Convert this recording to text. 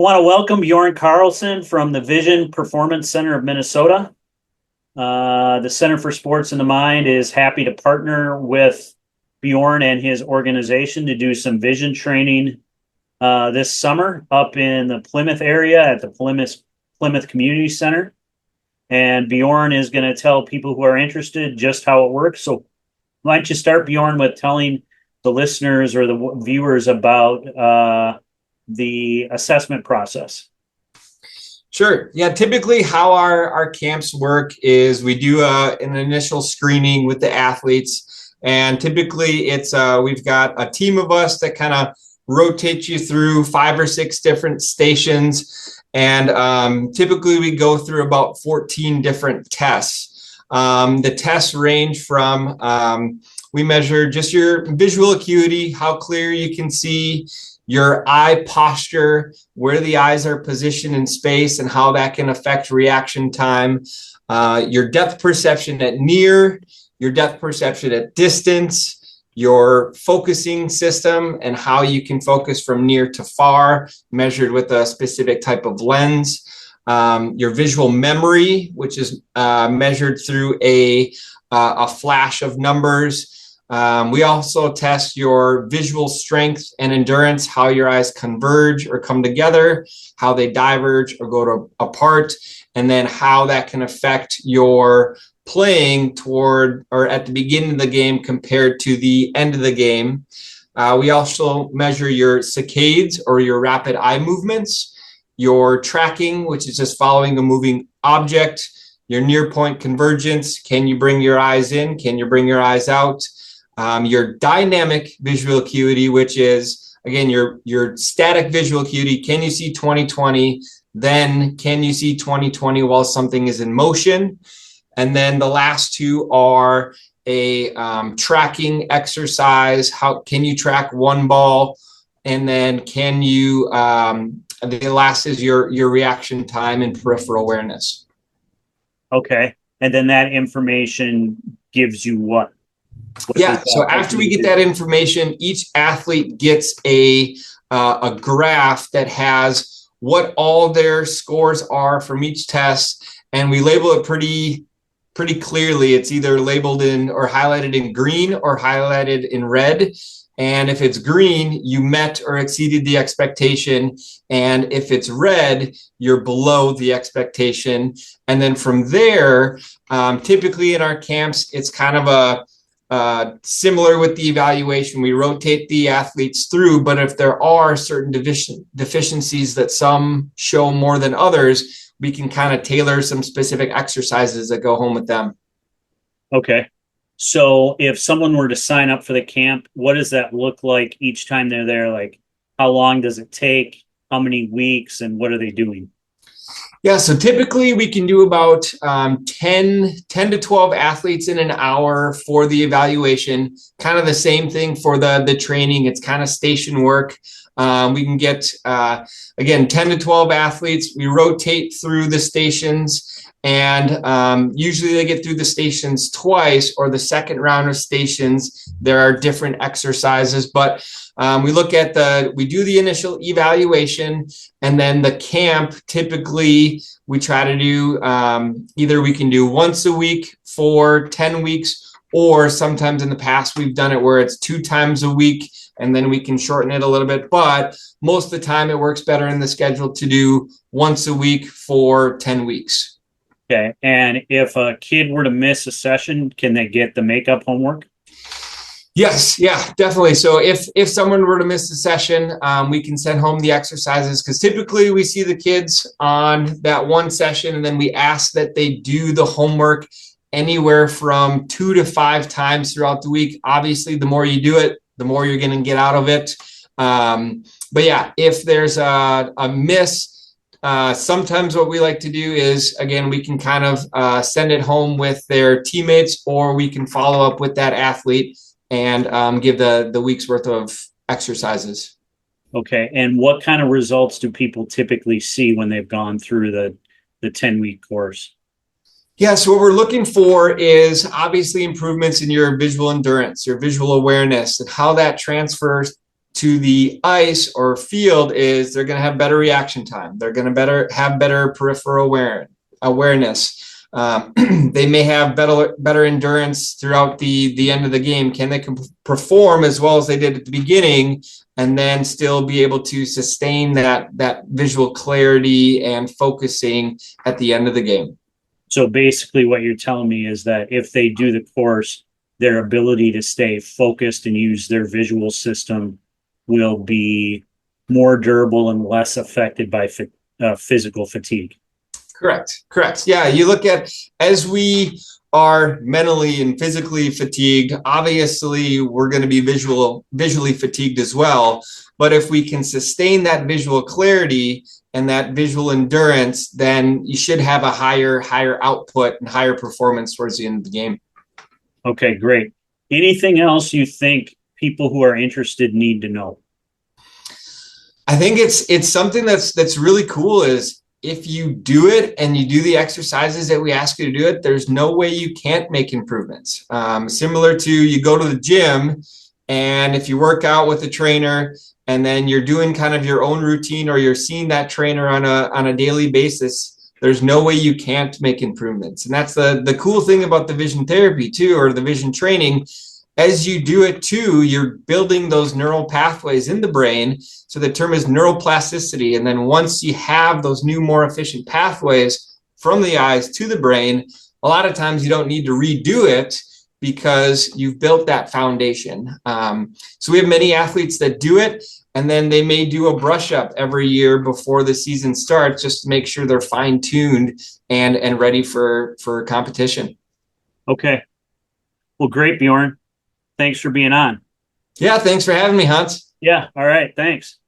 I want to welcome Bjorn Carlson from the Vision Performance Center of Minnesota. The Center for Sports in the Mind is happy to partner with Bjorn and his organization to do some vision training this summer up in the Plymouth area at the Plymouth Community Center. And Bjorn is going to tell people who are interested just how it works. So why don't you start, Bjorn, with telling the listeners or the viewers about the assessment process? Sure. Yeah. Typically, how our camps work is we do an initial screening with the athletes, and typically it's we've got a team of us that kind of rotates you through 5 or 6 different stations, and typically we go through about 14 different tests. The tests range from we measure just your visual acuity, how clear you can see, your eye posture, where the eyes are positioned in space and how that can affect reaction time, your depth perception at near, your depth perception at distance, your focusing system and how you can focus from near to far, measured with a specific type of lens, your visual memory, which is measured through a flash of numbers. We also test your visual strength and endurance, how your eyes converge or come together, how they diverge or go apart, and then how that can affect your playing toward or at the beginning of the game compared to the end of the game. We also measure your saccades or your rapid eye movements, your tracking, which is just following a moving object, your near point convergence. Can you bring your eyes in? Can you bring your eyes out? Your dynamic visual acuity, which is, again, your static visual acuity. Can you see 20/20? Then can you see 20/20 while something is in motion? And then the last two are a tracking exercise. How can you track one ball? And then can you, the last is your reaction time and peripheral awareness. Okay. And then that information gives you what? Yeah. So after we get that information, each athlete gets a graph that has what all their scores are from each test, and we label it pretty clearly. It's either labeled in or highlighted in green or highlighted in red. And if it's green, you met or exceeded the expectation. And if it's red, you're below the expectation. And then from there, typically in our camps, it's kind of a similar with the evaluation. We rotate the athletes through, but if there are certain deficiencies that some show more than others, we can kind of tailor some specific exercises that go home with them. Okay. So if someone were to sign up for the camp, what does that look like each time they're there? Like, how long does it take? How many weeks? And what are they doing? Yeah, so typically we can do about 10 to 12 athletes in an hour for the evaluation. Kind of the same thing for the training. It's kind of station work. We can get, again, 10 to 12 athletes. We rotate through the stations, and usually they get through the stations twice, or the second round of stations, there are different exercises. But we do the initial evaluation, and then the camp, typically we try to do, either we can do once a week for 10 weeks, or sometimes in the past we've done it where it's 2 times a week, and then we can shorten it a little bit. But most of the time it works better in the schedule to do once a week for 10 weeks. Okay. And if a kid were to miss a session, can they get the makeup homework? Yes, yeah, definitely. So if someone were to miss a session, we can send home the exercises, because typically we see the kids on that one session, and then we ask that they do the homework anywhere from 2 to 5 times throughout the week. Obviously, the more you do it, the more you're going to get out of it. But yeah, if there's a miss, sometimes what we like to do is, again, we can kind of send it home with their teammates, or we can follow up with that athlete and give the week's worth of exercises. Okay. And what kind of results do people typically see when they've gone through the 10-week course? Yeah, so what we're looking for is obviously improvements in your visual endurance, your visual awareness, and how that transfers to the ice or field is they're going to have better reaction time. They're going to have better peripheral awareness. They may have better endurance throughout the end of the game. Can they perform as well as they did at the beginning, and then still be able to sustain that visual clarity and focusing at the end of the game? So basically what you're telling me is that if they do the course, their ability to stay focused and use their visual system will be more durable and less affected by physical fatigue. Correct. Yeah, you look at, as we are mentally and physically fatigued, obviously we're going to be visually fatigued as well. But if we can sustain that visual clarity and that visual endurance, then you should have a higher output and higher performance towards the end of the game. Okay, great. Anything else you think people who are interested need to know? I think it's something that's really cool is, if you do it and you do the exercises that we ask you to do it, there's no way you can't make improvements. Similar to, you go to the gym, and if you work out with a trainer and then you're doing kind of your own routine, or you're seeing that trainer on a daily basis, there's no way you can't make improvements. And that's the cool thing about the vision therapy too, or the vision training. As you do it too, you're building those neural pathways in the brain. So the term is neuroplasticity. And then once you have those new, more efficient pathways from the eyes to the brain, a lot of times you don't need to redo it because you've built that foundation. So we have many athletes that do it, and then they may do a brush up every year before the season starts, just to make sure they're fine tuned and ready for competition. Okay. Well, great, Bjorn. Thanks for being on. Yeah, thanks for having me, Hans. Yeah. All right. Thanks.